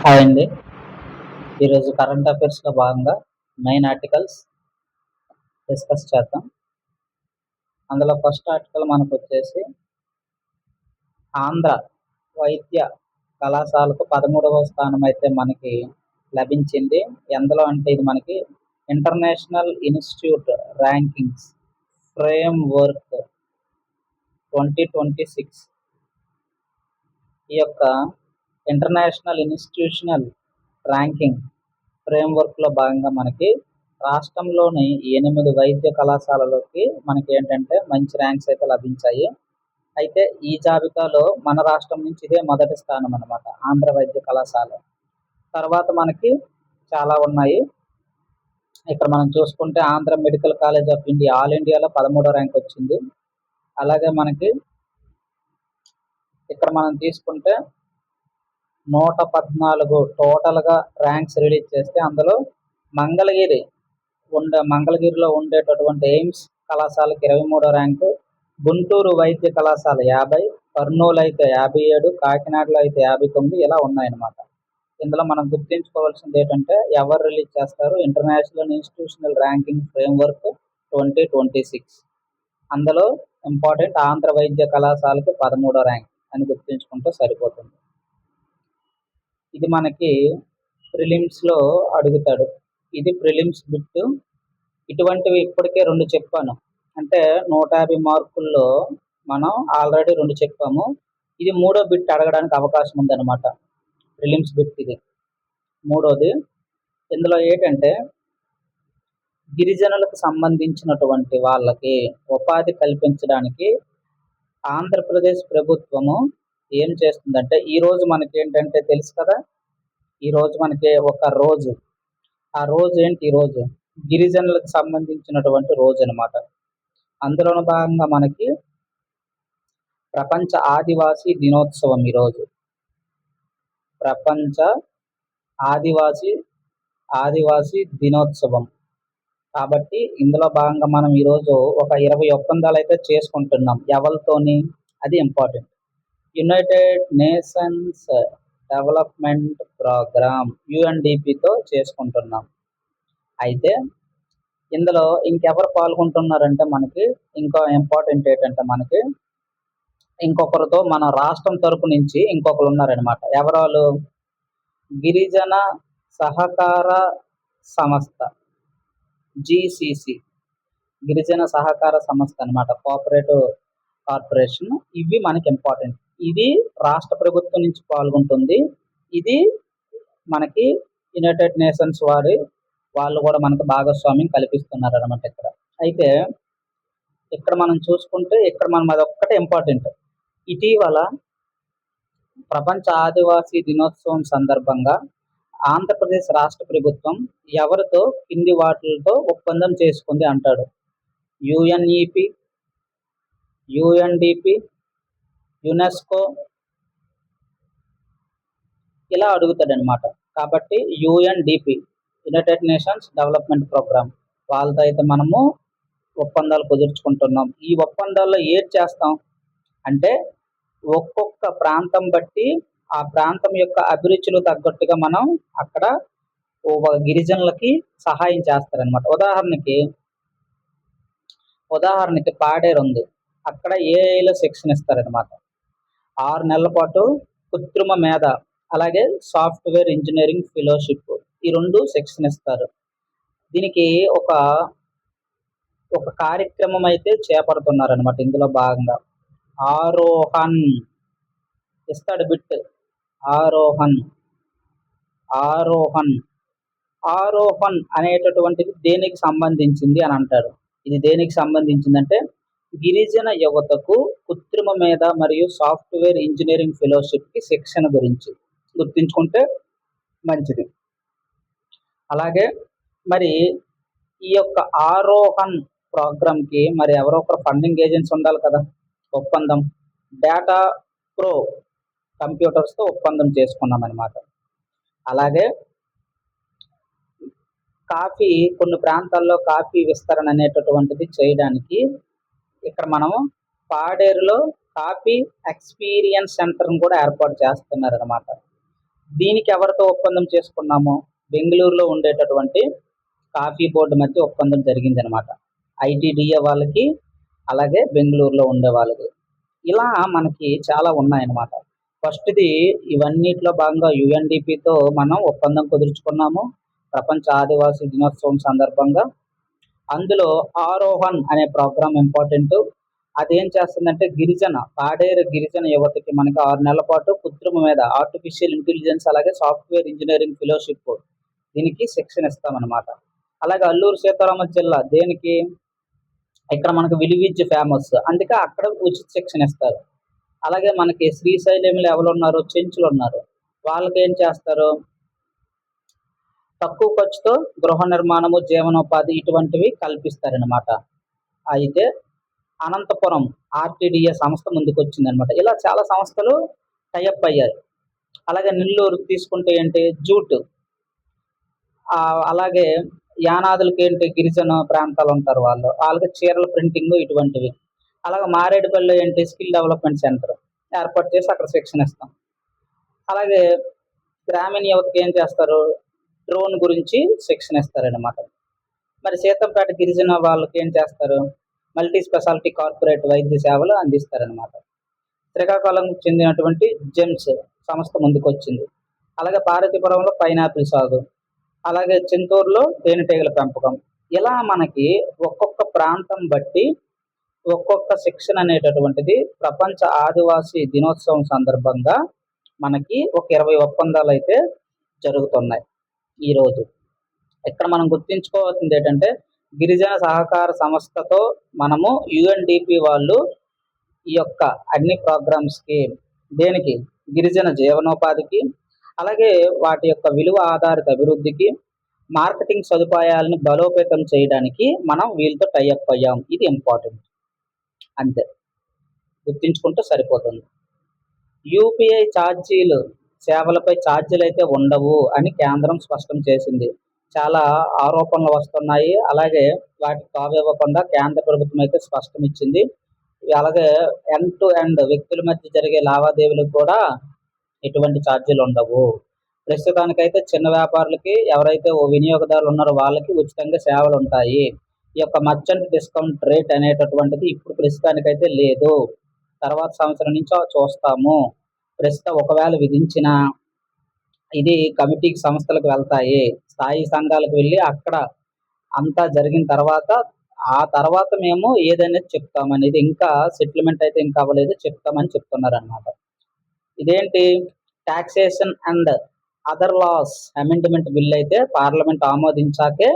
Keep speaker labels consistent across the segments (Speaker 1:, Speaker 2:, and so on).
Speaker 1: Hi అండి. ఈరోజు current అఫైర్స్‌లో భాగంగా మెయిన్ ఆర్టికల్స్ డిస్కస్ చేద్దాం. అందులో ఫస్ట్ ఆర్టికల్ మనకొచ్చేసి ఆంధ్ర వైద్య కళాశాలకు 13వ స్థానం అయితే మనకి లభించింది. ఎందులో అంటే ఇది మనకి ఇంటర్నేషనల్ ఇన్‌స్టిట్యూట్ ర్యాంకింగ్స్ ఫ్రేమ్‌వర్క్ 2026 ఈ యొక్క ఇంటర్నేషనల్ ఇన్‌స్టిట్యూషనల్ ర్యాంకింగ్ ఫ్రేమ్‌వర్క్‌లో భాగంగా మనకి రాష్ట్రంలోని 8 వైద్య కళాశాలలకి మనకి ఏంటంటే మంచి ర్యాంక్స్ అయితే లభించాయి. అయితే ఈ జాబితాలో మన రాష్ట్రం నుంచి ఇదే మొదటి స్థానం అనమాట. ఆంధ్ర వైద్య కళాశాల. తర్వాత మనకి చాలా ఉన్నాయి. ఇక్కడ మనం చూసుకుంటే Andhra medical college of India all ఇండియాలో 13వ ర్యాంక్ వచ్చింది. అలాగే మనకి ఇక్కడ మనం తీసుకుంటే 114 టోటల్‌గా ర్యాంక్స్ రిలీజ్ చేస్తే అందులో మంగళగిరిలో ఉండేటటువంటి ఎయిమ్స్ కళాశాలకి 23వ ర్యాంకు, గుంటూరు వైద్య కళాశాల 50, కర్నూలు అయితే 57, కాకినాడలో అయితే 59 ఇలా ఉన్నాయన్నమాట. ఇందులో మనం గుర్తుంచుకోవాల్సింది ఏంటంటే ఎవరు రిలీజ్ చేస్తారు ఇంటర్నేషనల్ ఇన్స్టిట్యూషనల్ ర్యాంకింగ్ ఫ్రేమ్‌వర్క్ 2026 అందులో ఇంపార్టెంట్ ఆంధ్ర వైద్య కళాశాలకి 13వ ర్యాంక్ అని గుర్తుంచుకుంటే సరిపోతుంది. ఇది మనకి ప్రిలిమ్స్‌లో అడుగుతాడు. ఇది ప్రిలిమ్స్ బిట్. ఇటువంటివి ఇప్పటికే 2 చెప్పాను. అంటే 150 మార్కుల్లో మనం ఆల్రెడీ 2 చెప్పాము. ఇది మూడో బిట్ అడగడానికి అవకాశం ఉందన్నమాట. ప్రిలిమ్స్ బిట్ ఇది. మూడోది ఇందులో ఏంటంటే గిరిజనులకు సంబంధించినటువంటి వాళ్ళకి ఉపాధి కల్పించడానికి ఆంధ్రప్రదేశ్ ప్రభుత్వము ఏం చేస్తుందంటే ఈరోజు మనకి ఏంటంటే తెలుసు కదా, ఈరోజు మనకి ఒక రోజు, ఆ రోజు ఏంటి ఈరోజు గిరిజనులకు సంబంధించినటువంటి రోజు అనమాట. అందులోని భాగంగా మనకి ప్రపంచ ఆదివాసీ దినోత్సవం ఈరోజు. ప్రపంచ ఆదివాసీ దినోత్సవం. కాబట్టి ఇందులో భాగంగా మనం ఈరోజు ఒక 20 ఒప్పందాలు అయితే చేసుకుంటున్నాం. ఎవరితోని అది important. United nations development Programme UNDPతో చేసుకుంటున్నాం. అయితే ఇందులో ఇంకెవరు పాల్గొంటున్నారంటే మనకి ఇంకో ఇంపార్టెంట్ ఏంటంటే మనకి ఇంకొకరితో మన రాష్ట్రం తరపు నుంచి ఇంకొకరు ఉన్నారనమాట. ఎవరు? గిరిజన సహకార సంస్థ GCC, గిరిజన సహకార సంస్థ అనమాట. కార్పొరేషన్. ఇవి మనకి ఇంపార్టెంట్. ఇది రాష్ట్ర ప్రభుత్వం నుంచి పాల్గొంటుంది. ఇది మనకి యునైటెడ్ నేషన్స్ వాళ్ళు కూడా మనకు భాగస్వామ్యం కల్పిస్తున్నారు అనమాట ఇక్కడ. అయితే ఇక్కడ మనం చూసుకుంటే ఇక్కడ మనం అదొక్కటే ఇంపార్టెంట్. ఇటీవల ప్రపంచ ఆదివాసీ దినోత్సవం సందర్భంగా ఆంధ్రప్రదేశ్ రాష్ట్ర ప్రభుత్వం ఎవరితో కింది వాటిలతో ఒప్పందం చేసుకుంది అంటాడు. UNEP, UNDP, యునెస్కో ఇలా అడుగుతాడనమాట. కాబట్టి UNDP united nations development programme వాళ్ళతో అయితే మనము ఒప్పందాలు కుదుర్చుకుంటున్నాం. ఈ ఒప్పందాల్లో ఏది చేస్తాం అంటే ఒక్కొక్క ప్రాంతం బట్టి ఆ ప్రాంతం యొక్క అభిరుచులు తగ్గట్టుగా మనం అక్కడ గిరిజనులకి సహాయం చేస్తారనమాట. ఉదాహరణకి పాడేరు ఉంది. అక్కడ AIలో శిక్షణ ఇస్తారనమాట. 6 నెలల పాటు కృత్రిమ మేధ అలాగే సాఫ్ట్వేర్ ఇంజనీరింగ్ ఫెలోషిప్ ఈ 2 శిక్షణ ఇస్తారు. దీనికి ఒక కార్యక్రమం అయితే చేపడుతున్నారనమాట. ఇందులో భాగంగా ఆరోహణ్ ఇస్తాడు బిట్. ఆరోహణ్ అనేటటువంటిది దేనికి సంబంధించింది అని అంటారు. ఇది దేనికి సంబంధించిందంటే గిరిజన యువతకు కృత్రిమ మేధ మరియు సాఫ్ట్వేర్ ఇంజనీరింగ్ ఫెలోషిప్కి శిక్షణ గురించి గుర్తుంచుకుంటే మంచిది. అలాగే మరి ఈ యొక్క ఆరోహణ్ ప్రోగ్రామ్కి మరి ఎవరో ఒకరు ఫండింగ్ ఏజెన్సీ ఉండాలి కదా. ఒప్పందం డేటా ప్రో కంప్యూటర్స్తో ఒప్పందం చేసుకున్నాం అనమాట. అలాగే కొన్ని ప్రాంతాల్లో కాఫీ విస్తరణ అనేటటువంటిది చేయడానికి ఇక్కడ మనము పాడేరులో కాఫీ ఎక్స్పీరియన్స్ సెంటర్ను కూడా ఏర్పాటు చేస్తున్నారు అనమాట. దీనికి ఎవరితో ఒప్పందం చేసుకున్నాము? బెంగుళూరులో ఉండేటటువంటి కాఫీ బోర్డు మధ్య ఒప్పందం జరిగింది అనమాట. ఐటీడీఏ వాళ్ళకి, అలాగే బెంగుళూరులో ఉండే వాళ్ళకి. ఇలా మనకి చాలా ఉన్నాయన్నమాట. ఫస్ట్‌ది ఇవన్నిట్లో భాగంగా యూఎన్‌డీపీతో మనం ఒప్పందం కుదుర్చుకున్నాము. ప్రపంచ ఆదివాసీ దినోత్సవం సందర్భంగా. అందులో ఆరోహణ్ అనే ప్రోగ్రామ్ ఇంపార్టెంటు. అదేం చేస్తుందంటే పాడేరు గిరిజన యువతకి మనకి 6 నెలల పాటు కృత్రిమ మేధ, ఆర్టిఫిషియల్ ఇంటెలిజెన్స్ అలాగే సాఫ్ట్‌వేర్ ఇంజినీరింగ్ ఫెలోషిప్ దీనికి శిక్షణ ఇస్తామనమాట. అలాగే అల్లూరు సీతారామరాజు జిల్లా దేనికి? ఇక్కడ మనకు విలువిద్య ఫేమస్. అందుకే అక్కడ ఉచిత శిక్షణ ఇస్తారు. అలాగే మనకి శ్రీశైలంలో ఎవరున్నారు? చెంచులున్నారు. వాళ్ళకేం చేస్తారు? తక్కువ ఖర్చుతో గృహ నిర్మాణము, జీవనోపాధి ఇటువంటివి కల్పిస్తారనమాట. అయితే అనంతపురం ఆర్టీడీఏ సంస్థ ముందుకొచ్చిందనమాట. ఇలా చాలా సంస్థలు టైఅప్ అయ్యాయి. అలాగే నెల్లూరు తీసుకుంటే ఏంటి? జూట్. అలాగే యానాదులకి ఏంటి? గిరిజన ప్రాంతాలు ఉంటారు వాళ్ళు. వాళ్ళకి చీరల ప్రింటింగ్ ఇటువంటివి. అలాగే మారేడుపల్లిలో ఏంటి? స్కిల్ డెవలప్మెంట్ సెంటర్ ఏర్పాటు చేసి అక్కడ శిక్షణ ఇస్తాం. అలాగే గ్రామీణ యువతకి ఏం చేస్తారు? డ్రోన్ గురించి శిక్షణ ఇస్తారనమాట. మరి సీతంపేట గిరిజన వాళ్ళకి ఏం చేస్తారు? మల్టీ స్పెషాలిటీ కార్పొరేట్ వైద్య సేవలు అందిస్తారనమాట. శ్రీకాకుళంకి చెందినటువంటి జెమ్స్ సంస్థ ముందుకొచ్చింది. అలాగే పార్వతీపురంలో పైనాపిల్ సాగు, అలాగే చింతూరులో తేనెటీగల పెంపకం. ఇలా మనకి ఒక్కొక్క ప్రాంతం బట్టి ఒక్కొక్క శిక్షణ అనేటటువంటిది ప్రపంచ ఆదివాసీ దినోత్సవం సందర్భంగా మనకి ఒక 20 ఒప్పందాలు అయితే జరుగుతున్నాయి ఈరోజు. ఇక్కడ మనం గుర్తించుకోవాల్సింది ఏంటంటే గిరిజన సహకార సంస్థతో మనము యుఎన్డిపి వాళ్ళు ఈ యొక్క అన్ని ప్రోగ్రామ్స్కి దేనికి? గిరిజన జీవనోపాధికి, అలాగే వాటి యొక్క విలువ ఆధారిత అభివృద్ధికి, మార్కెటింగ్ సదుపాయాలను బలోపేతం చేయడానికి మనం వీళ్ళతో టైఅప్ అయ్యాం. ఇది ఇంపార్టెంట్. అంతే, గుర్తించుకుంటే సరిపోతుంది. యూపీఐ ఛార్జీలు, సేవలపై ఛార్జీలు అయితే ఉండవు అని కేంద్రం స్పష్టం చేసింది. చాలా ఆరోపణలు వస్తున్నాయి. అలాగే వాటికి తావివ్వకుండా కేంద్ర ప్రభుత్వం అయితే స్పష్టం ఇచ్చింది. అలాగే ఎండ్ టు ఎండ్ వ్యక్తుల మధ్య జరిగే లావాదేవీలకు కూడా ఎటువంటి ఛార్జీలు ఉండవు. ప్రస్తుతానికైతే చిన్న వ్యాపారులకి, ఎవరైతే వినియోగదారులు ఉన్నారో వాళ్ళకి ఉచితంగా సేవలు ఉంటాయి. ఈ యొక్క మర్చెంట్ డిస్కౌంట్ రేట్ అనేటటువంటిది ఇప్పుడు ప్రస్తుతానికైతే లేదు. తర్వాత సంవత్సరం నుంచి చూస్తాము. ప్రస్తుతం ఒకవేళ విధించిన ఇది కమిటీకి సంస్థలకు వెళ్తాయి, స్థాయి సంఘాలకు వెళ్ళి అక్కడ అంతా జరిగిన తర్వాత ఆ తర్వాత మేము ఏదనేది చెప్తామనేది, ఇంకా సెటిల్మెంట్ అయితే ఇంకా అవ్వలేదు, చెప్తామని చెప్తున్నారనమాట. ఇదేంటి? Taxation and other laws amendment bill అయితే పార్లమెంట్ ఆమోదించాకే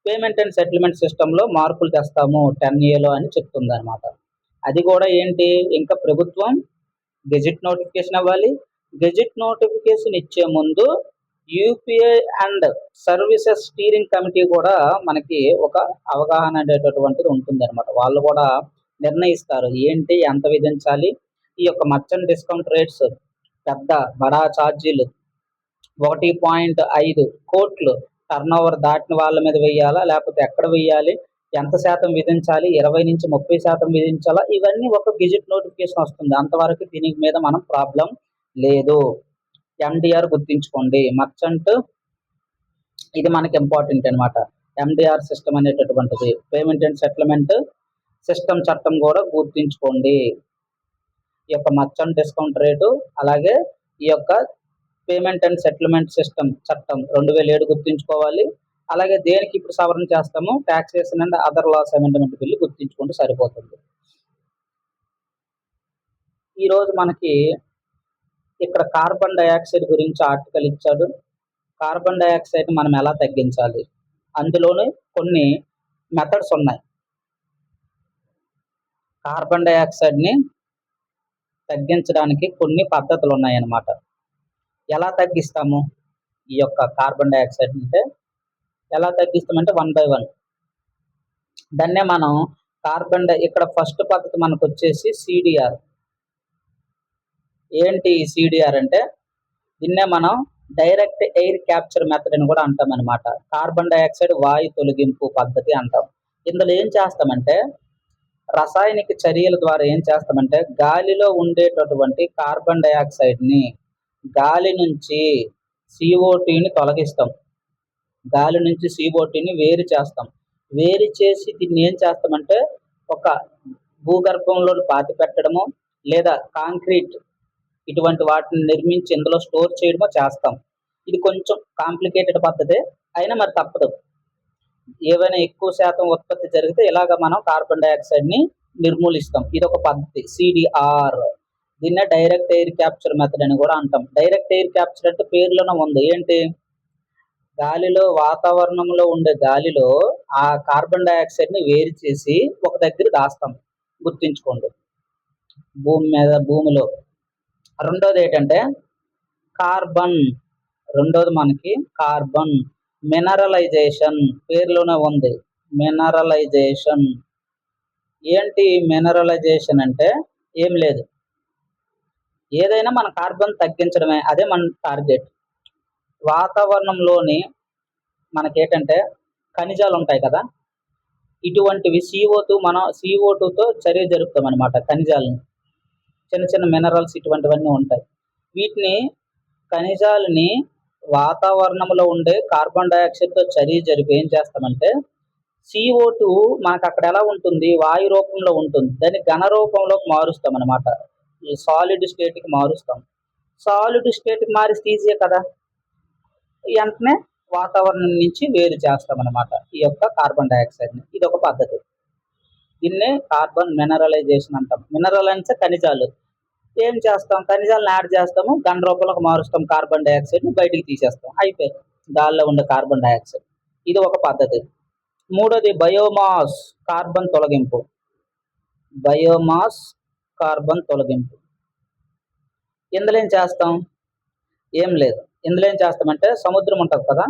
Speaker 1: పేమెంట్ అండ్ సెటిల్మెంట్ సిస్టంలో మార్పులు తెస్తాము 10Aలో అని చెప్తుంది అనమాట. అది కూడా ఏంటి? ఇంకా ప్రభుత్వం గెజిట్ నోటిఫికేషన్ ఇవ్వాలి. గెజిట్ నోటిఫికేషన్ ఇచ్చే ముందు UPI and services steering committee కూడా మనకి ఒక అవగాహన అనేటటువంటిది ఉంటుంది అనమాట. వాళ్ళు కూడా నిర్ణయిస్తారు ఏంటి, ఎంత విధించాలి. ఈ యొక్క మర్చెంట్ డిస్కౌంట్ రేట్స్, పెద్ద బడా ఛార్జీలు 1.5 కోట్లు టర్నోవర్ దాటిన వాళ్ళ మీద వెయ్యాలా, లేకపోతే ఎక్కడ వెయ్యాలి, ఎంత శాతం విధించాలి, 20 నుంచి 30% విధించాలా, ఇవన్నీ ఒక గెజిట్ నోటిఫికేషన్ వస్తుంది. అంతవరకు దీని మీద మనం ప్రాబ్లం లేదు. ఎండిఆర్ గుర్తించుకోండి. మర్చెంట్ ఇది మనకి ఇంపార్టెంట్ అనమాట. ఎండిఆర్ సిస్టమ్ అనేటటువంటిది, పేమెంట్ అండ్ సెటిల్మెంట్ సిస్టమ్ చట్టం కూడా గుర్తించుకోండి. ఈ యొక్క మర్చెంట్ డిస్కౌంట్ రేటు, అలాగే ఈ యొక్క పేమెంట్ అండ్ సెటిల్మెంట్ సిస్టమ్ చట్టం 2007 గుర్తించుకోవాలి. అలాగే దేనికి ఇప్పుడు సవరణ చేస్తాము? Taxation and other laws amendment bill గుర్తించుకుంటే సరిపోతుంది. ఈరోజు మనకి ఇక్కడ కార్బన్ డయాక్సైడ్ గురించి ఆర్టికల్ ఇచ్చాడు. కార్బన్ డయాక్సైడ్ మనం ఎలా తగ్గించాలి, అందులోనే కొన్ని మెథడ్స్ ఉన్నాయి. కార్బన్ డయాక్సైడ్ని తగ్గించడానికి కొన్ని పద్ధతులు ఉన్నాయన్నమాట. ఎలా తగ్గిస్తాము ఈ యొక్క కార్బన్ డయాక్సైడ్ అంటే? ఎలా తగ్గిస్తామంటే 1 by 1. దాన్నే మనం ఇక్కడ ఫస్ట్ పద్ధతి మనకు వచ్చేసి సిడిఆర్. ఏంటి సిడిఆర్ అంటే? దీన్నే మనం డైరెక్ట్ ఎయిర్ క్యాప్చర్ మెథడ్ అని కూడా అంటాం అనమాట. కార్బన్ డయాక్సైడ్ వాయు తొలగింపు పద్ధతి అంటాం. ఇందులో ఏం చేస్తామంటే రసాయనిక చర్యల ద్వారా ఏం చేస్తామంటే గాలిలో ఉండేటటువంటి కార్బన్ డయాక్సైడ్ని గాలి నుంచి CO2ని తొలగిస్తాం. గాలి నుంచి CO2ని వేరు చేస్తాం. వేరు చేసి దీన్ని ఏం చేస్తామంటే ఒక భూగర్భంలో పాతిపెట్టడమో లేదా కాంక్రీట్ ఇటువంటి వాటిని నిర్మించి ఇందులో స్టోర్ చేయడమో చేస్తాం. ఇది కొంచెం కాంప్లికేటెడ్ పద్ధతే. అయినా మరి తప్పదు. ఏవైనా ఎక్కువ శాతం ఉత్పత్తి జరిగితే ఇలాగ మనం కార్బన్ డయాక్సైడ్‌ని నిర్మూలిస్తాం. ఇదొక పద్ధతి CDR. దీన్నే డైరెక్ట్ ఎయిర్ క్యాప్చర్ మెథడ్ అని కూడా అంటాం. డైరెక్ట్ ఎయిర్ క్యాప్చర్ అంటే పేరులోనే ఉంది. ఏంటి? గాలిలో వాతావరణంలో ఉండే గాలిలో ఆ కార్బన్ డయాక్సైడ్‌ని వేరు చేసి ఒక దగ్గర దాస్తాం. గుర్తుంచుకోండి. భూమిలో. రెండోదేంటంటే కార్బన్. రెండోది మనకి కార్బన్ మినరలైజేషన్ పేరులోనే ఉంది. మినరలైజేషన్. ఏంటి మినరలైజేషన్ అంటే ఏం లేదు. ఏదైనా మన కార్బన్ తగ్గించడమే. అదే మన టార్గెట్. వాతావరణంలోని మనకేంటంటే ఖనిజాలు ఉంటాయి కదా! ఇటువంటివి CO2తో చర్య జరుపుతామనమాట ఖనిజాలని. చిన్న చిన్న మినరల్స్ ఇటువంటివన్నీ ఉంటాయి. వీటిని ఖనిజాలని వాతావరణంలో ఉండే కార్బన్ డయాక్సైడ్‌తో చర్య జరిపి ఏం చేస్తామంటే CO2 మనకక్కడ ఎలా ఉంటుంది? వాయు రూపంలో ఉంటుంది. దాన్ని ఘన రూపంలోకి మారుస్తామనమాట. ఈ సాలిడ్ స్టేట్‌కి మారుస్తాం. సాలిడ్ స్టేట్‌కి మారిస్తే ఈజీయే కదా! వెంటనే వాతావరణం నుంచి వేరు చేస్తామనమాట ఈ యొక్క కార్బన్ డయాక్సైడ్‌ని. ఇదొక పద్ధతి. దీన్నే కార్బన్ మినరలైజేషన్ అంటాం. మినరల్ అంటే ఖనిజాలు. ఏం చేస్తాం? ఖనిజాలను యాడ్ చేస్తాము. ఘన రూపంలోకి మారుస్తాం. కార్బన్ డయాక్సైడ్‌ని బయటికి తీసేస్తాం. అయిపోయింది. గాలిలో ఉండే కార్బన్ డయాక్సైడ్. ఇది ఒక పద్ధతి. మూడోది బయోమాస్ కార్బన్ తొలగింపు. బయోమాస్ కార్బన్ తొలగింపు. ఇందులో ఏం చేస్తాం? ఏం లేదు. ఇందులో ఏం చేస్తామంటే సముద్రం ఉంటది కదా!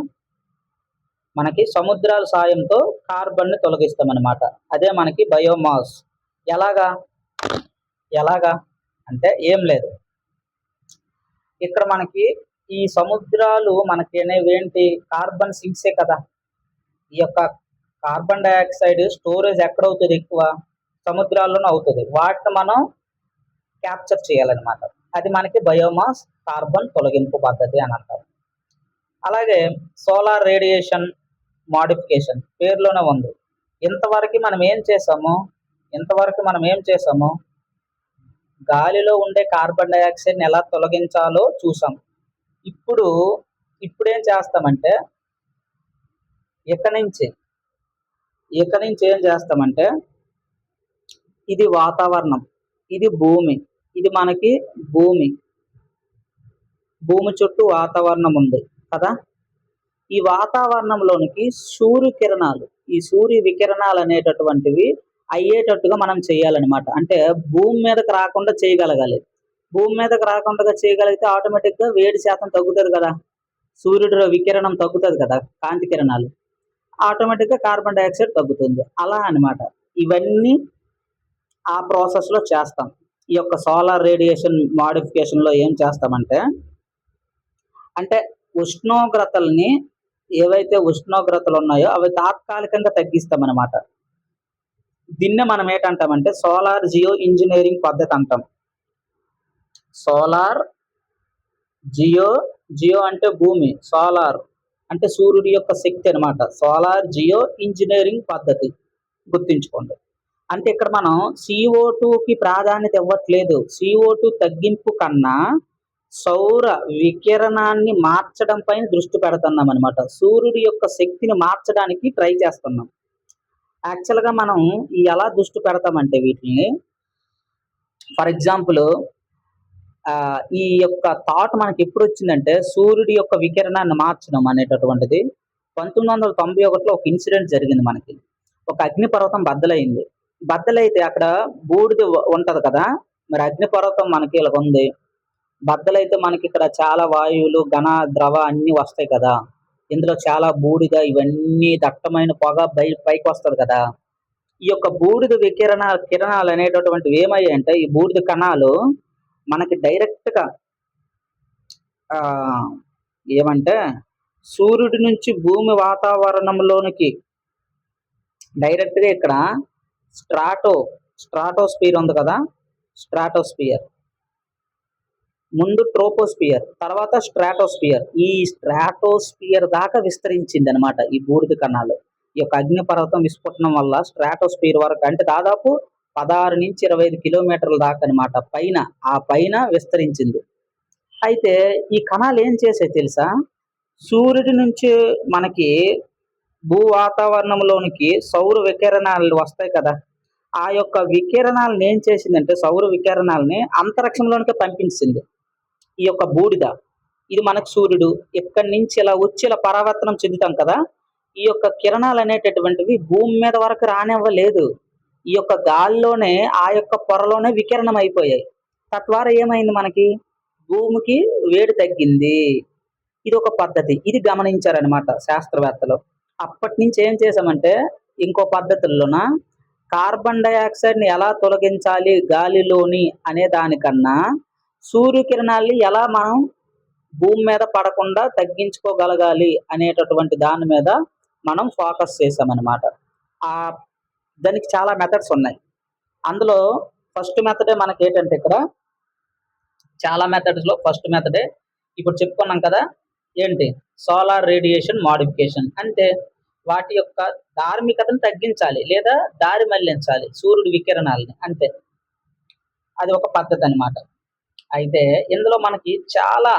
Speaker 1: మనకి సముద్రాల సాయంతో కార్బన్‌ని తొలగిస్తామనమాట. అదే మనకి బయోమాస్. ఎలాగా? ఎలాగా? అంటే ఏం లేదు. ఇక్కడ మనకి ఈ సముద్రాలు మనకి అనేవేంటి? కార్బన్ సింక్సే కదా! ఈ యొక్క కార్బన్ డయాక్సైడ్ స్టోరేజ్ ఎక్కడవుతది ఎక్కువ? సముద్రాల్లోనే అవుతది. వాటిని మనం క్యాప్చర్ చేయాలనమాట. అది మనకి బయోమాస్ కార్బన్ తొలగింపు పద్ధతి అని అంటారు. అలాగే సోలార్ రేడియేషన్ మోడిఫికేషన్ పేరులోనే ఉంది. ఇంతవరకు మనం ఏం చేసాము? గాలిలో ఉండే కార్బన్ డయాక్సైడ్‌ని ఎలా తొలగించాలో చూసాం. ఇప్పుడేం చేస్తామంటే ఇక నుంచి ఏం చేస్తామంటే ఇది వాతావరణం. ఇది భూమి. ఇది మనకి భూమి. భూమి చుట్టూ వాతావరణం ఉంది కదా! ఈ వాతావరణంలోనికి ఈ సూర్య వికిరణాలు అనేటటువంటివి అయ్యేటట్టుగా మనం చేయాలనమాట. అంటే భూమి మీదకి రాకుండా చేయగలగాలి. భూమి మీదకి రాకుండా చేయగలిగితే ఆటోమేటిక్‌గా వేడి శాతం తగ్గుతది కదా! సూర్యుడి వికిరణం తగ్గుతది కదా! కాంతి కిరణాలు. ఆటోమేటిక్‌గా కార్బన్ డయాక్సైడ్ తగ్గుతుంది. అలా అన్నమాట. ఇవన్నీ ఆ ప్రాసెస్‌లో చేస్తాం. ఈ యొక్క సోలార్ రేడియేషన్ మోడిఫికేషన్‌లో ఏం చేస్తామంటే అంటే ఏవైతే ఉష్ణోగ్రతలు ఉన్నాయో అవి తాత్కాలికంగా తగ్గిస్తామనమాట. దీన్నే మనం ఏంటంటామంటే సోలార్ జియో ఇంజినీరింగ్ పద్ధతి అంటాం. సోలార్ జియో అంటే భూమి, సోలార్ అంటే సూర్యుడి యొక్క శక్తి అనమాట. సోలార్ జియో ఇంజినీరింగ్ పద్ధతి గుర్తుంచుకోండి. అంటే ఇక్కడ మనం CO2కి ప్రాధాన్యత ఇవ్వట్లేదు. CO2 తగ్గింపు కన్నా సౌర వికిరణాన్ని మార్చడం పైన దృష్టి పెడుతున్నాం అనమాట. సూర్యుడి యొక్క శక్తిని మార్చడానికి ట్రై చేస్తున్నాం. యాక్చువల్‌గా మనం ఎలా దృష్టి పెడతామంటే వీటిని ఫర్ ఎగ్జాంపుల్ ఈ యొక్క థాట్ మనకి ఎప్పుడొచ్చిందంటే సూర్యుడి యొక్క వికిరణాన్ని మార్చడం అనేటటువంటిది 1991లో ఒక ఇన్సిడెంట్ జరిగింది మనకి. ఒక అగ్నిపర్వతం బద్దలైంది. బద్దలైతే అక్కడ బూడిద ఉంటది కదా! మరి అగ్నిపర్వతం మనకి ఇలాగుంది. బద్దలైతే మనకి ఇక్కడ చాలా వాయువులు, ఘన, ద్రవ అన్నీ వస్తాయి కదా! ఇందులో చాలా బూడిద ఇవన్నీ దట్టమైన పొగ పైకొస్తది కదా! ఈ యొక్క బూడిద కిరణాలు అనేటటువంటివి ఏమయ్యాయంటే ఈ బూడిద కణాలు మనకి డైరెక్ట్‌గా ఏమంటే సూర్యుడి నుంచి భూమి వాతావరణంలోనికి డైరెక్ట్‌గా ఇక్కడ స్ట్రాటోస్ఫియర్ ఉంది కదా! స్ట్రాటోస్ఫియర్ ముందు ట్రోపోస్పియర్, తర్వాత స్ట్రాటోస్పియర్. ఈ స్ట్రాటోస్పియర్ దాకా విస్తరించింది అనమాట ఈ బూడిద కణాలు. ఈ యొక్క అగ్నిపర్వతం విస్ఫోటనం వల్ల స్ట్రాటోస్పియర్ వరకు, అంటే దాదాపు 16 నుంచి 25 కిలోమీటర్ల దాకా అనమాట పైన, ఆ పైన విస్తరించింది. అయితే ఈ కణాలు ఏం చేసాయి తెలుసా? సూర్యుడి నుంచి మనకి భూ వాతావరణంలోనికి సౌర వికిరణాలు వస్తాయి కదా, ఆ యొక్క వికిరణాలను ఏం చేసిందంటే, సౌర వికిరణాలని అంతరిక్షంలోనికి పంపించింది ఈ యొక్క బూడిద. ఇది మనకు సూర్యుడు ఇక్కడి నుంచి ఇలా వచ్చి ఇలా పరావర్తనం చెందుతాం కదా, ఈ యొక్క కిరణాలు అనేటటువంటివి భూమి మీద వరకు రానివ్వలేదు. ఈ యొక్క గాల్లోనే, ఆ యొక్క పొరలోనే వికిరణం అయిపోయాయి. తద్వారా ఏమైంది, మనకి భూమికి వేడి తగ్గింది. ఇది ఒక పద్ధతి. ఇది గమనించారనమాట శాస్త్రవేత్తలు. అప్పటి నుంచి ఏం చేసామంటే, ఇంకో పద్ధతుల్లోన కార్బన్ డైఆక్సైడ్ని ఎలా తొలగించాలి గాలిలోని అనే దానికన్నా, సూర్యకిరణాల్ని ఎలా మనం భూమి మీద పడకుండా తగ్గించుకోగలగాలి అనేటటువంటి దాని మీద మనం ఫోకస్ చేసామన్నమాట. ఆ దానికి చాలా మెథడ్స్ ఉన్నాయి. అందులో ఫస్ట్ మెథడే మనకి ఏంటంటే, ఇక్కడ చాలా మెథడ్స్లో ఫస్ట్ మెథడే ఇప్పుడు చెప్పుకున్నాం కదా, ఏంటి సోలార్ రేడియేషన్ మాడిఫికేషన్. అంటే వాటి యొక్క ధార్మికతను తగ్గించాలి లేదా దారి మళ్లించాలి సూర్యుడి వికిరణాలని, అంతే. అది ఒక పద్ధతి అన్నమాట. అయితే ఇందులో మనకి చాలా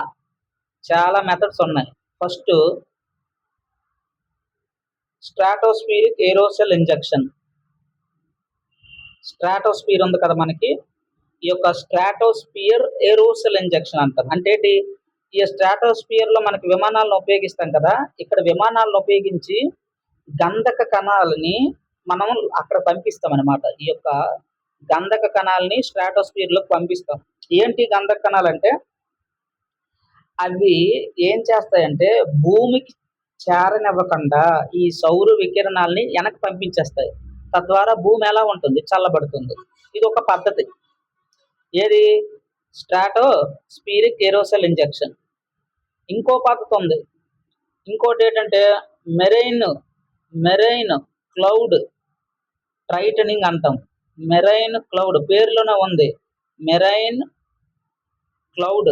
Speaker 1: చాలా మెథడ్స్ ఉన్నాయి. First stratospheric aerosol injection. Stratosphere ఉంది కదా మనకి, ఈ యొక్క స్ట్రాటోస్ఫియర్ ఏరోసెల్ ఇంజెక్షన్ అంటారు. అంటే ఏంటి, ఈ స్ట్రాటోస్ఫియర్ లో మనకి విమానాలను ఉపయోగిస్తాం కదా, ఇక్కడ విమానాలను ఉపయోగించి గంధక కణాలని మనం అక్కడ పంపిస్తాం అనమాట. ఈ యొక్క గంధక కణాలని స్ట్రాటోస్ఫియర్ లోకి పంపిస్తాం. ఏంటి గంధక కణాలు అంటే, అవి ఏం చేస్తాయంటే భూమికి చేరనివ్వకుండా ఈ సౌర వికిరణాలని వెనక్కి పంపించేస్తాయి. తద్వారా భూమి ఎలా ఉంటుంది, చల్లబడుతుంది. ఇది ఒక పద్ధతి. ఏది, స్ట్రాటోస్ఫియరిక్ ఏరోసెల్ ఇంజెక్షన్. ఇంకో పద్ధతి ఉంది. ఇంకోటి ఏంటంటే మెరైన్ క్లౌడ్ ట్రైటనింగ్ అంటాం. మెరైన్ క్లౌడ్ పేరులోనే ఉంది, మెరైన్ క్లౌడ్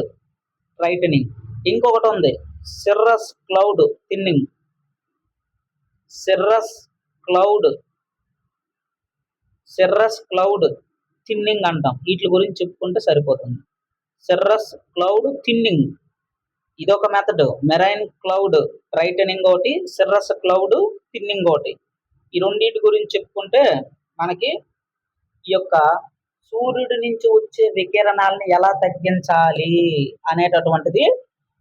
Speaker 1: ట్రైటనింగ్. ఇంకొకటి ఉంది Cirrus cloud thinning. Cirrus cloud thinning అంటాం. వీటి గురించి చెప్పుకుంటే సరిపోతుంది. సిర్రస్ క్లౌడ్ థిన్నింగ్ ఇదొక మెథడ్. మెరైన్ క్లౌడ్ ట్రైటనింగ్ ఒకటి, సిర్రస్ క్లౌడ్ థిన్నింగ్ ఒకటి. ఈ రెండింటి గురించి చెప్పుకుంటే మనకి ఈ యొక్క సూర్యుడి నుంచి వచ్చే వికిరణాలని ఎలా తగ్గించాలి అనేటటువంటిది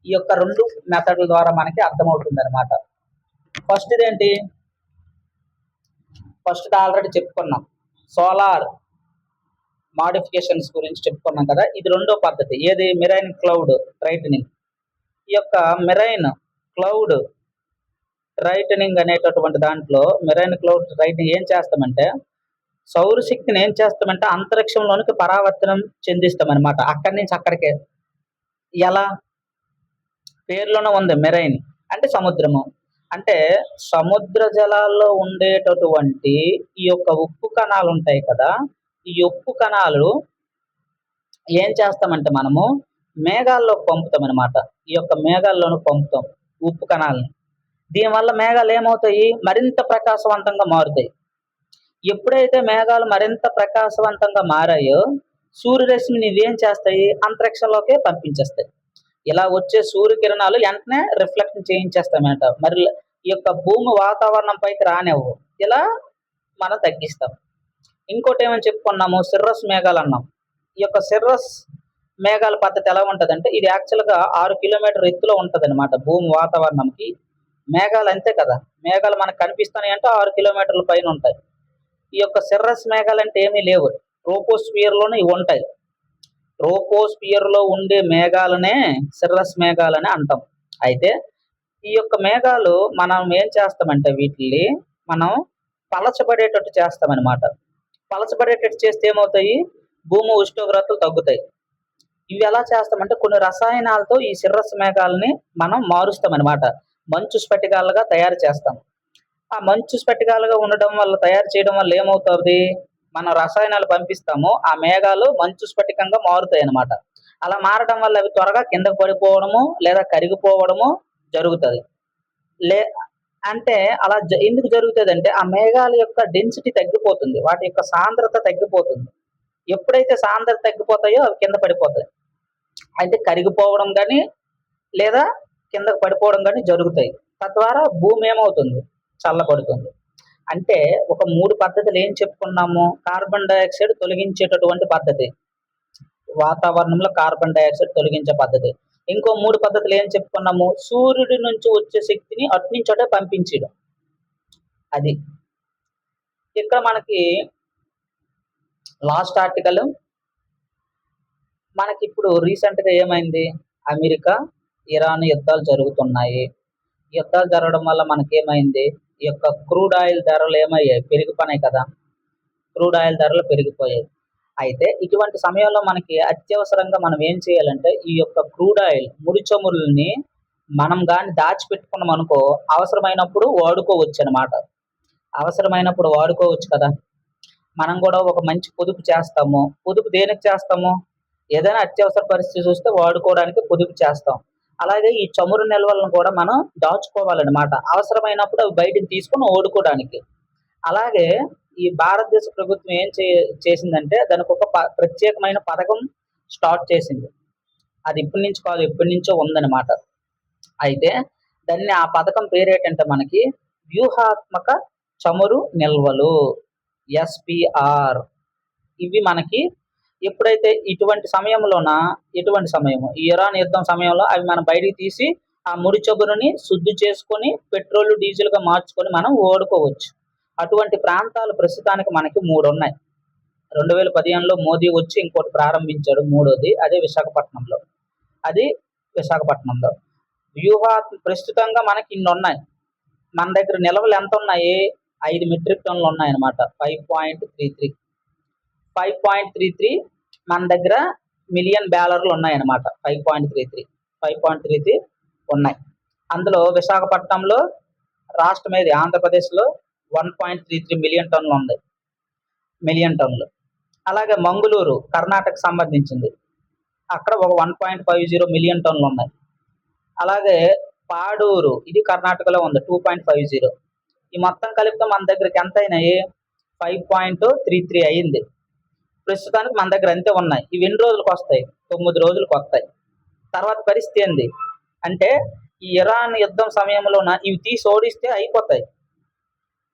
Speaker 1: ఈ యొక్క రెండు మెథడ్ల ద్వారా మనకి అర్థమవుతుంది అనమాట. ఫస్ట్ ఇదేంటి, ఫస్ట్ ఆల్రెడీ చెప్పుకున్నాం, సోలార్ మాడిఫికేషన్స్ గురించి చెప్పుకున్నాం కదా. ఇది రెండో పద్ధతి. ఏది, మెరైన్ క్లౌడ్ ట్రైటనింగ్. ఈ యొక్క మెరైన్ క్లౌడ్ ట్రైటనింగ్ అనేటటువంటి దాంట్లో మెరైన్ క్లౌడ్ ట్రైటనింగ్ ఏం చేస్తామంటే, సౌరశక్తిని ఏం చేస్తామంటే అంతరిక్షంలోనికి పరావర్తనం చెందిస్తామన్నమాట, అక్కడి నుంచి అక్కడికే. ఎలా, పేర్లోనే ఉంది మెరైన్ అంటే సముద్రము. అంటే సముద్ర జలాల్లో ఉండేటటువంటి ఈ యొక్క ఉప్పు కణాలు ఉంటాయి కదా, ఈ ఉప్పు కణాలు ఏం చేస్తామంటే మనము మేఘాల్లో పంపుతాం అనమాట. ఈ యొక్క మేఘాల్లోనూ పంపుతాం ఉప్పు కణాలని. దీనివల్ల మేఘాలు ఏమవుతాయి, మరింత ప్రకాశవంతంగా మారుతాయి. ఎప్పుడైతే మేఘాలు మరింత ప్రకాశవంతంగా మారాయో సూర్యరశ్మిని ఇవేం చేస్తాయి, అంతరిక్షంలోకే పంపించేస్తాయి. ఇలా వచ్చే సూర్యకిరణాలు వెంటనే రిఫ్లెక్ట్ చేయించేస్తామట. మరి ఈ యొక్క భూమి వాతావరణం పైకి రానివ్వు. ఇలా మనం తగ్గిస్తాం. ఇంకోటి ఏమని చెప్పుకున్నాము, సిర్రస్ మేఘాలు అన్నాం. ఈ యొక్క సిర్రస్ మేఘాల పద్ధతి ఎలా ఉంటుంది అంటే, ఇది యాక్చువల్గా 6 కిలోమీటర్ ఎత్తులో ఉంటుంది అనమాట భూమి వాతావరణంకి. మేఘాలు అంతే కదా, మేఘాలు మనకు కనిపిస్తున్నాయి అంటే 6 కిలోమీటర్ల పైన ఉంటాయి. ఈ యొక్క సిర్రస్ మేఘాలు అంటే ఏమీ లేవు, ట్రోపోస్ఫియర్లోనే ఇవి ఉంటాయి. ట్రోపోస్ఫియర్లో ఉండే మేఘాలనే సిర్రస్ మేఘాలని అంటాం. అయితే ఈ యొక్క మేఘాలు మనం ఏం చేస్తామంటే వీటిని మనం పలచబడేటట్టు చేస్తామన్నమాట. పలచబడేటట్టు చేస్తే ఏమవుతాయి, భూమి ఉష్ణోగ్రతలు తగ్గుతాయి. ఇవి ఎలా చేస్తామంటే కొన్ని రసాయనాలతో ఈ సిర్రస్ మేఘాలని మనం మారుస్తామన్నమాట. మంచు స్ఫటికాలుగా తయారు చేస్తాం. ఆ మంచు స్ఫటికాలుగా ఉండడం వల్ల, తయారు చేయడం వల్ల ఏమవుతుంది, మనం రసాయనాలు పంపిస్తాము, ఆ మేఘాలు మంచు స్ఫటికంగా మారుతాయి అన్నమాట. అలా మారడం వల్ల అవి త్వరగా కిందకు పడిపోవడము లేదా కరిగిపోవడము జరుగుతుంది. లే అంటే అలా ఎందుకు జరుగుతుంది అంటే ఆ మేఘాల యొక్క డెన్సిటీ తగ్గిపోతుంది, వాటి యొక్క సాంద్రత తగ్గిపోతుంది. ఎప్పుడైతే సాంద్రత తగ్గిపోతాయో అవి కింద పడిపోతాయి. అయితే కరిగిపోవడం కానీ లేదా కిందకు పడిపోవడం కానీ జరుగుతాయి. తద్వారా భూమి ఏమవుతుంది, చల్లబడుతుంది. అంటే ఒక 3 పద్ధతులు ఏం చెప్పుకున్నాము. కార్బన్ డైఆక్సైడ్ తొలగించేటటువంటి పద్ధతి, వాతావరణంలో కార్బన్ డైఆక్సైడ్ తొలగించే పద్ధతి. ఇంకో 3 పద్ధతులు ఏం చెప్పుకున్నాము. సూర్యుడి నుంచి వచ్చే శక్తిని అటు నుంచి అటే పంపించడం. అది ఇక్కడ మనకి లాస్ట్ ఆర్టికల్. మనకి ఇప్పుడు రీసెంట్గా ఏమైంది, అమెరికా ఇరాన్ యుద్ధాలు జరుగుతున్నాయి. యుద్ధాలు జరగడం వల్ల మనకేమైంది, ఈ యొక్క క్రూడ్ ఆయిల్ ధరలు ఏమయ్యాయి, పెరిగిపోయినాయి కదా. క్రూడ్ ఆయిల్ ధరలు పెరిగిపోయాయి. అయితే ఇటువంటి సమయంలో మనకి అత్యవసరంగా మనం ఏం చేయాలంటే ఈ యొక్క క్రూడ్ ఆయిల్ ముడి చమురుల్ని మనం కానీ దాచిపెట్టుకున్నాం అనుకో, అవసరమైనప్పుడు వాడుకోవచ్చు అనమాట. అవసరమైనప్పుడు వాడుకోవచ్చు కదా. మనం కూడా ఒక మంచి పొదుపు చేస్తాము. పొదుపు దేనికి చేస్తాము, ఏదైనా అత్యవసర పరిస్థితి చూస్తే వాడుకోవడానికి పొదుపు చేస్తాం. అలాగే ఈ చమురు నిల్వలను కూడా మనం దాచుకోవాలన్నమాట, అవసరమైనప్పుడు అవి బయటికి తీసుకొని వాడుకోవడానికి. అలాగే ఈ భారతదేశ ప్రభుత్వం ఏం చేసిందంటే దానికి ఒక ప్రత్యేకమైన పథకం స్టార్ట్ చేసింది. అది ఇప్పటి నుంచి కాదు, ఎప్పటి నుంచో ఉందన్నమాట. అయితే దాన్ని ఆ పథకం పేరేంటంటే మనకి వ్యూహాత్మక చమురు నిల్వలు, ఎస్పిఆర్. ఇవి మనకి ఎప్పుడైతే ఇటువంటి సమయము ఈ ఇరాన్ యుద్ధం సమయంలో అవి మనం బయటికి తీసి ఆ ముడి చమురుని శుద్ధి చేసుకొని పెట్రోల్ డీజిల్గా మార్చుకొని మనం వాడుకోవచ్చు. అటువంటి ప్రాంతాలు ప్రస్తుతానికి మనకి 3 ఉన్నాయి. 2015లో మోదీ వచ్చి ఇంకోటి ప్రారంభించాడు, 3వది. అదే విశాఖపట్నంలో. ప్రస్తుతంగా మనకి ఇన్ని ఉన్నాయి. మన దగ్గర నిల్వలు ఎంత ఉన్నాయి, 5 మెట్రిక్ టన్నులు ఉన్నాయన్నమాట. 5.33 మన దగ్గర మిలియన్ బ్యాలర్లు ఉన్నాయన్నమాట. 5.33 ఉన్నాయి. అందులో విశాఖపట్నంలో రాష్ట్రం ఏది, ఆంధ్రప్రదేశ్లో 1.33 మిలియన్ టన్నులు. అలాగే మంగళూరు కర్ణాటక సంబంధించింది, అక్కడ ఒక 1.50 మిలియన్ టన్నులు ఉన్నాయి. అలాగే పాడూరు, ఇది కర్ణాటకలో ఉంది, 2.50. ఈ మొత్తం కలిపితే మన దగ్గరికి ఎంత అయినాయి, 5.33 అయింది. ప్రస్తుతానికి మన దగ్గర అంతే ఉన్నాయి. ఇవి ఎన్ని రోజులకు వస్తాయి, 9 రోజులకు వస్తాయి. తర్వాత పరిస్థితి ఏంది అంటే ఈ ఇరాన్ యుద్ధం సమయంలోన ఇవి తీసి ఓడిస్తే అయిపోతాయి.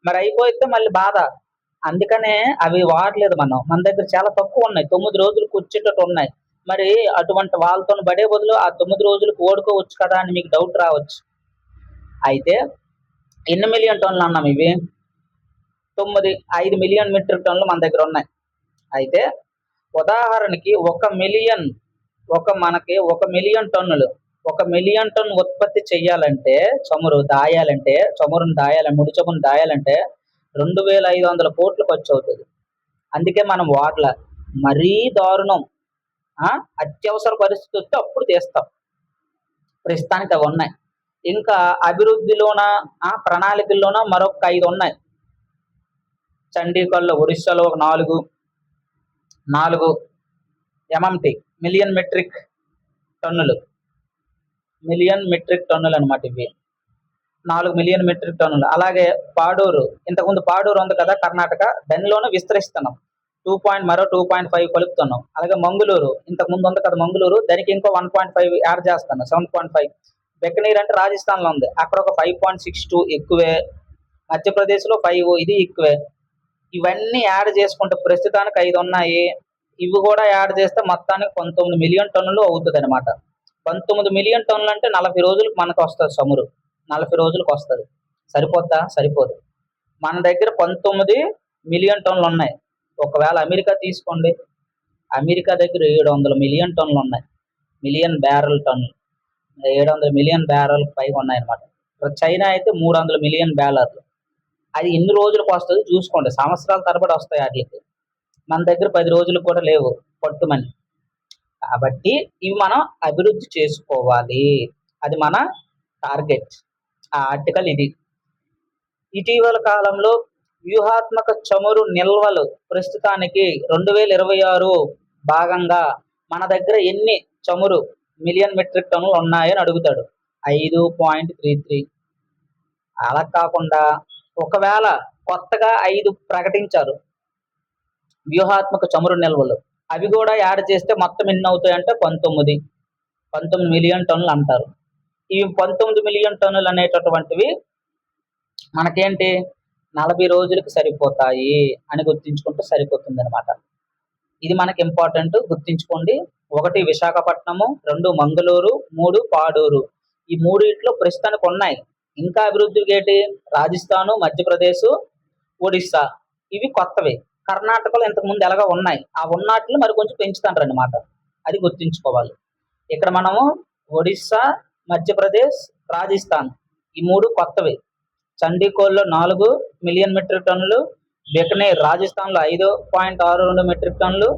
Speaker 1: మరి అయిపోతే మళ్ళీ బాధ. అందుకనే అవి వాడలేదు. మన దగ్గర చాలా తక్కువ ఉన్నాయి, 9 రోజులకు వచ్చేటట్టు ఉన్నాయి. మరి అటువంటి వాళ్ళతో పడే బదులు ఆ 9 రోజులకు ఓడుకోవచ్చు కదా అని మీకు డౌట్ రావచ్చు. అయితే ఎన్ని మిలియన్ టన్నులు అన్నాం, ఇవి 5 మిలియన్ మెట్రిక్ టన్నులు మన దగ్గర ఉన్నాయి. అయితే ఉదాహరణకి 1 మిలియన్ టన్నులు, 1 మిలియన్ టన్ను ఉత్పత్తి చెయ్యాలంటే ముడి చమురును దాయాలంటే 2500 కోట్లు ఖర్చు అవుతుంది. అందుకే మనం వాడల. మరీ దారుణం, అత్యవసర పరిస్థితి వస్తే అప్పుడు తీస్తాం. ప్రస్తుతానికి అవి ఉన్నాయి. ఇంకా అభివృద్ధిలోన ప్రణాళికల్లోన మరొక 5 ఉన్నాయి. చండీగఢ్లో, ఒరిస్సాలో ఒక 4 MMT మిలియన్ మెట్రిక్ టన్నులు అనమాట. ఇవి 4 మిలియన్ మెట్రిక్ టన్నులు. అలాగే పాడూరు, ఇంతకుముందు పాడూరు ఉంది కదా కర్ణాటక, దానిలోనే విస్తరిస్తున్నాం. 2.5 కలుపుతున్నాం. అలాగే మంగళూరు, ఇంతకుముందు ఉంది కదా మంగళూరు, దానికి ఇంకో 1.5 యాడ్ చేస్తున్నాం, 7.5. బెకనీర్ అంటే రాజస్థాన్లో ఉంది, అక్కడ ఒక 5.62 ఎక్కువే. మధ్యప్రదేశ్లో 5, ఇది ఎక్కువే. ఇవన్నీ యాడ్ చేసుకుంటే ప్రస్తుతానికి 5 ఉన్నాయి. ఇవి కూడా యాడ్ చేస్తే మొత్తానికి 19 మిలియన్ టన్నులు అవుతుంది అనమాట. 19 మిలియన్ టన్నులు అంటే 40 రోజులకు మనకు వస్తుంది చమురు. 40 రోజులకు వస్తుంది. సరిపోద్దా? సరిపోదు. మన దగ్గర 19 మిలియన్ టన్నులు ఉన్నాయి. ఒకవేళ అమెరికా తీసుకోండి, అమెరికా దగ్గర 700 మిలియన్ టన్నులు ఉన్నాయి. 700 మిలియన్ బ్యారెల్ పైగా ఉన్నాయన్నమాట. చైనా అయితే 300 మిలియన్ బ్యారెల్. అది ఎన్ని రోజులకు వస్తుంది చూసుకోండి, సంవత్సరాల తరబడి వస్తాయి వాటికి. మన దగ్గర 10 రోజులకు కూడా లేవు పట్టుమని. కాబట్టి ఇవి మనం అభివృద్ధి చేసుకోవాలి, అది మన టార్గెట్. ఆ ఆర్టికల్ ఇది. ఇటీవల కాలంలో వ్యూహాత్మక చమురు నిల్వలు ప్రస్తుతానికి 2026 భాగంగా మన దగ్గర ఎన్ని చమురు మిలియన్ మెట్రిక్ టన్నులు ఉన్నాయని అడుగుతాడు. 5.33. అలా కాకుండా ఒకవేళ కొత్తగా 5 ప్రకటించారు వ్యూహాత్మక చమురు నిల్వలు, అవి కూడా యాడ్ చేస్తే మొత్తం ఎన్ని అవుతాయంటే 19 మిలియన్ టన్నులు అంటారు. ఈ 19 మిలియన్ టన్నులు అనేటటువంటివి మనకేంటి 40 రోజులకు సరిపోతాయి అని గుర్తించుకుంటే సరిపోతుంది అనమాట. ఇది మనకి ఇంపార్టెంట్, గుర్తించుకోండి. 1 విశాఖపట్నము, 2 మంగళూరు, 3 పాడూరు. ఈ మూడిట్లో ప్రస్తుతానికి ఉన్నాయి. ఇంకా అభివృద్ధికి ఏంటి రాజస్థాను, మధ్యప్రదేశ్, ఒడిస్సా, ఇవి కొత్తవి. కర్ణాటకలో ఇంతకుముందు ఎలాగో ఉన్నాయి, ఆ ఉన్నట్లు మరి కొంచెం పెంచుతాండ్రు అన్నమాట. అది గుర్తుంచుకోవాలి. ఇక్కడ మనము ఒడిస్సా, మధ్యప్రదేశ్, రాజస్థాన్ ఈ 3 కొత్తవి. చండీగఢ్లో 4 మిలియన్ మెట్రిక్ టన్నులు, బికనేర్ రాజస్థాన్లో 5.62 మెట్రిక్ టన్నులు,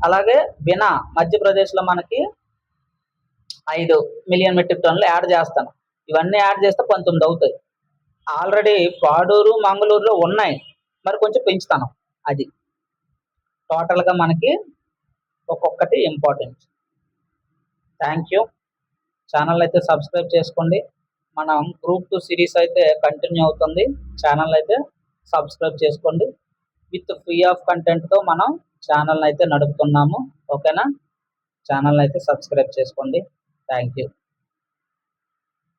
Speaker 1: అలాగే బినా మధ్యప్రదేశ్లో మనకి 5 మిలియన్ మెట్రిక్ టన్నులు యాడ్ చేస్తాను. ఇవన్నీ యాడ్ చేస్తే 19 అవుతాయి. ఆల్రెడీ పాడూరు, మంగళూరులో ఉన్నాయి, మరి కొంచెం పెంచుతాను. అది టోటల్గా మనకి ఒక్కొక్కటి ఇంపార్టెంట్. Thank you. ఛానల్ అయితే సబ్స్క్రైబ్ చేసుకోండి. మనం గ్రూప్ 2 సిరీస్ అయితే కంటిన్యూ అవుతుంది. ఛానల్ అయితే సబ్స్క్రైబ్ చేసుకోండి. విత్ ఫ్రీ ఆఫ్ కంటెంట్తో మనం ఛానల్ అయితే నడుపుతున్నాము. ఓకేనా? ఛానల్ అయితే సబ్స్క్రైబ్ చేసుకోండి. Thank you.